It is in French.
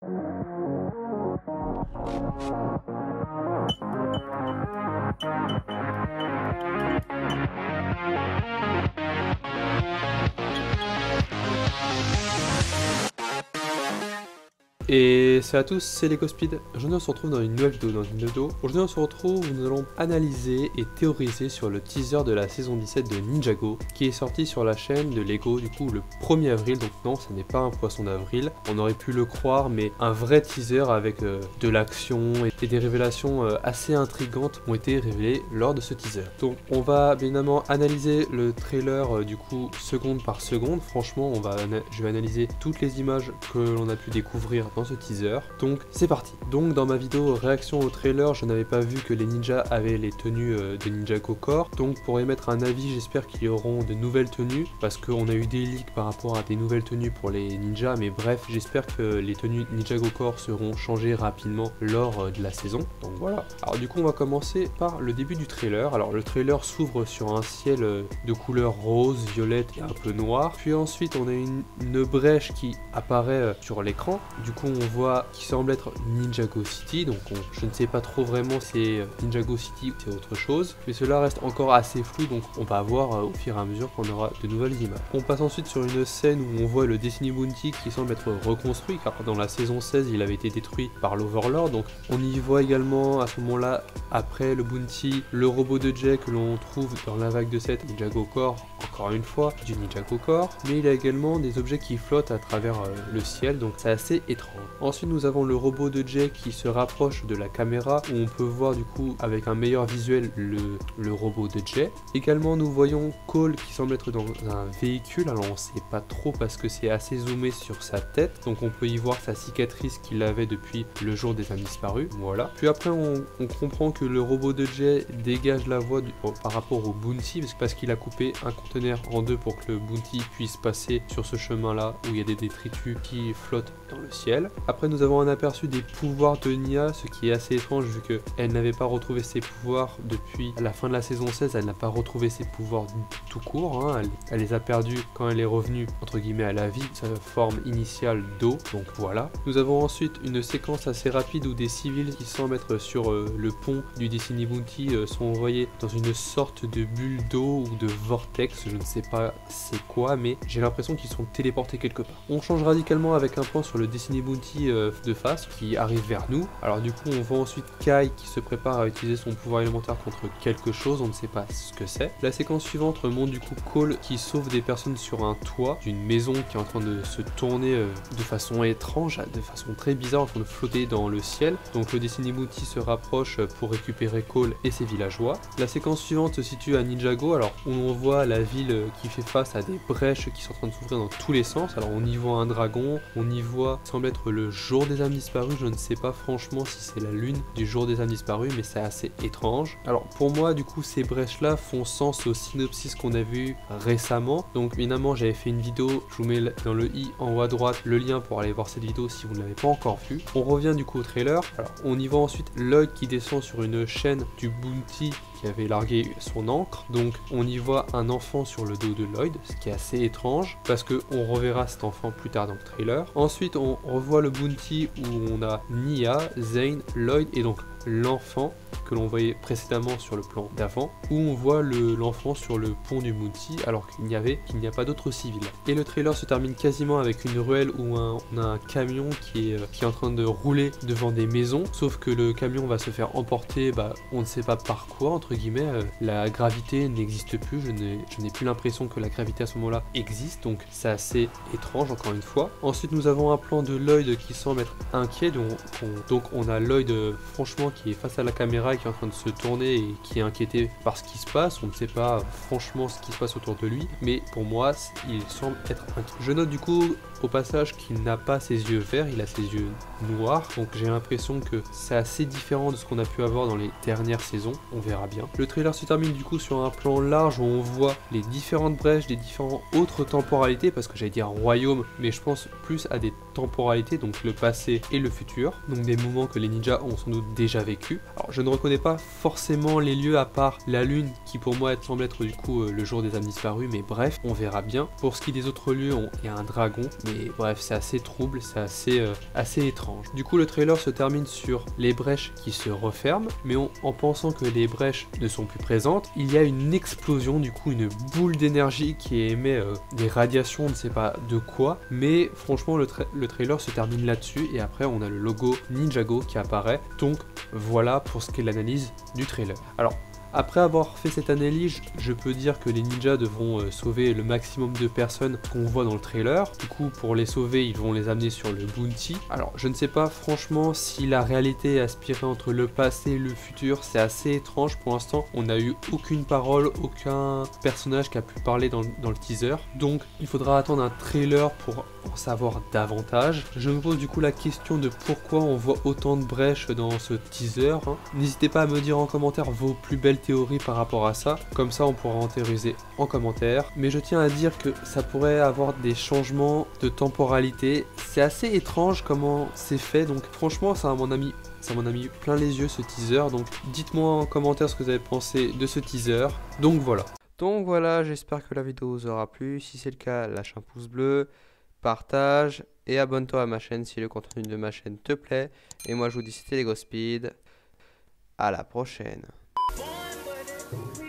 Et salut à tous, c'est LegoSpeed. Aujourd'hui on se retrouve dans une nouvelle vidéo. Aujourd'hui on se retrouve où nous allons analyser et théoriser sur le teaser de la saison 17 de Ninjago qui est sorti sur la chaîne de Lego du coup le 1er avril. Donc non, ce n'est pas un poisson d'avril, on aurait pu le croire, mais un vrai teaser avec de l'action et des révélations assez intrigantes ont été révélées lors de ce teaser. Donc on va bien évidemment analyser le trailer du coup seconde par seconde. Franchement je vais analyser toutes les images que l'on a pu découvrir dans ce teaser. Donc c'est parti. Donc dans ma vidéo réaction au trailer, je n'avais pas vu que les ninjas avaient les tenues de Ninjago Core. Donc pour émettre un avis, j'espère qu'il y auront de nouvelles tenues parce qu'on a eu des leaks par rapport à des nouvelles tenues pour les ninjas. Mais bref, j'espère que les tenues Ninjago Core seront changées rapidement lors de la saison. Donc voilà. Alors du coup on va commencer par le début du trailer. Alors le trailer s'ouvre sur un ciel de couleur rose, violette et un peu noir. Puis ensuite on a une brèche qui apparaît sur l'écran. Du coup on voit qui semble être Ninjago City, donc je ne sais pas trop vraiment si c'est Ninjago City ou c'est autre chose, mais cela reste encore assez flou, donc on va voir au fur et à mesure qu'on aura de nouvelles images. On passe ensuite sur une scène où on voit le Destiny Bounty qui semble être reconstruit, car dans la saison 16 il avait été détruit par l'Overlord, donc on y voit également à ce moment là, après le Bounty, le robot de Jay que l'on trouve dans la vague de 7 Ninjago Core, encore une fois du Ninjago Core, mais il y a également des objets qui flottent à travers le ciel, donc c'est assez étrange. Ensuite nous avons le robot de Jay qui se rapproche de la caméra, où on peut voir du coup avec un meilleur visuel le robot de Jay. Également nous voyons Cole qui semble être dans un véhicule, alors on sait pas trop parce que c'est assez zoomé sur sa tête, donc on peut y voir sa cicatrice qu'il avait depuis le jour des âmes disparues, voilà. Puis après on comprend que le robot de Jay dégage la voie par rapport au Bounty, parce qu'il a coupé un conteneur en deux pour que le Bounty puisse passer sur ce chemin là où il y a des détritus qui flottent dans le ciel. Après nous avons un aperçu des pouvoirs de Nya, ce qui est assez étrange vu qu'elle n'avait pas retrouvé ses pouvoirs depuis la fin de la saison 16, elle n'a pas retrouvé ses pouvoirs tout court, hein. Elle les a perdus quand elle est revenue entre guillemets à la vie, sa forme initiale d'eau, donc voilà. Nous avons ensuite une séquence assez rapide où des civils qui semblent être sur le pont du Destiny Bounty sont envoyés dans une sorte de bulle d'eau ou de vortex, je ne sais pas c'est quoi, mais j'ai l'impression qu'ils sont téléportés quelque part. On change radicalement avec un plan sur le Destiny Bounty de face qui arrive vers nous. Alors du coup on voit ensuite Kai qui se prépare à utiliser son pouvoir élémentaire contre quelque chose, on ne sait pas ce que c'est. La séquence suivante montre du coup Cole qui sauve des personnes sur un toit d'une maison qui est en train de se tourner de façon étrange, de façon très bizarre, en train de flotter dans le ciel. Donc le Destiny Bounty se rapproche pour récupérer Cole et ses villageois. La séquence suivante se situe à Ninjago, alors où on voit la ville qui fait face à des brèches qui sont en train de s'ouvrir dans tous les sens. Alors on y voit un dragon, on y voit semble être le jour des âmes disparues, je ne sais pas franchement si c'est la lune du jour des âmes disparues, mais c'est assez étrange. Alors pour moi du coup ces brèches là font sens au synopsis qu'on a vu récemment, donc évidemment j'avais fait une vidéo, je vous mets dans le i en haut à droite le lien pour aller voir cette vidéo si vous ne l'avez pas encore vue. On revient du coup au trailer, alors on y voit ensuite Lloyd qui descend sur une chaîne du Bounty qui avait largué son ancre, donc on y voit un enfant sur le dos de Lloyd, ce qui est assez étrange parce que on reverra cet enfant plus tard dans le trailer. Ensuite on revoit le Bounty où on a Nya, Zane, Lloyd et donc l'enfant que l'on voyait précédemment sur le plan d'avant, où on voit l'enfant sur le pont du Bounty alors qu'il n'y a pas d'autres civils. Et le trailer se termine quasiment avec une ruelle où on a un camion qui est en train de rouler devant des maisons, sauf que le camion va se faire emporter, on ne sait pas par quoi, entre guillemets, la gravité n'existe plus, je n'ai plus l'impression que la gravité à ce moment-là existe, donc c'est assez étrange encore une fois. Ensuite nous avons un plan de Lloyd qui semble être inquiet, donc on a Lloyd franchement qui est face à la caméra qui est en train de se tourner et qui est inquiété par ce qui se passe. On ne sait pas franchement ce qui se passe autour de lui, mais pour moi il semble être inquiet. Je note du coup au passage qu'il n'a pas ses yeux verts, il a ses yeux noirs, donc j'ai l'impression que c'est assez différent de ce qu'on a pu avoir dans les dernières saisons, on verra bien. Le trailer se termine du coup sur un plan large où on voit les différentes brèches des différentes autres temporalités, parce que j'allais dire royaume, mais je pense plus à des temporalités, donc le passé et le futur, donc des moments que les ninjas ont sans doute déjà vécu. Alors je ne reconnais pas forcément les lieux à part la lune qui pour moi semble être du coup le jour des âmes disparues, mais bref, on verra bien. Pour ce qui est des autres lieux, il y a un dragon, mais bref, c'est assez trouble, c'est assez étrange. Du coup, le trailer se termine sur les brèches qui se referment, mais en pensant que les brèches ne sont plus présentes, il y a une explosion, du coup une boule d'énergie qui émet des radiations, on ne sait pas de quoi, mais franchement le trailer se termine là-dessus et après on a le logo Ninjago qui apparaît, donc voilà pour ce qu'est l'analyse du trailer. Alors, après avoir fait cette analyse, je peux dire que les ninjas devront sauver le maximum de personnes qu'on voit dans le trailer. Du coup, pour les sauver, ils vont les amener sur le bounty. Alors, je ne sais pas franchement si la réalité est aspirée entre le passé et le futur. C'est assez étrange pour l'instant. On n'a eu aucune parole, aucun personnage qui a pu parler dans le teaser. Donc, il faudra attendre un trailer pour en savoir davantage. Je me pose du coup la question de pourquoi on voit autant de brèches dans ce teaser. N'hésitez pas à me dire en commentaire vos plus belles théories par rapport à ça, comme ça on pourra en théoriser en commentaire, mais je tiens à dire que ça pourrait avoir des changements de temporalité. C'est assez étrange comment c'est fait, donc franchement ça m'en a mis plein les yeux ce teaser, donc dites-moi en commentaire ce que vous avez pensé de ce teaser. Donc voilà, j'espère que la vidéo vous aura plu. Si c'est le cas, lâche un pouce bleu, partage et abonne-toi à ma chaîne si le contenu de ma chaîne te plaît. Et moi je vous dis c'était LEGO Speed, à la prochaine. We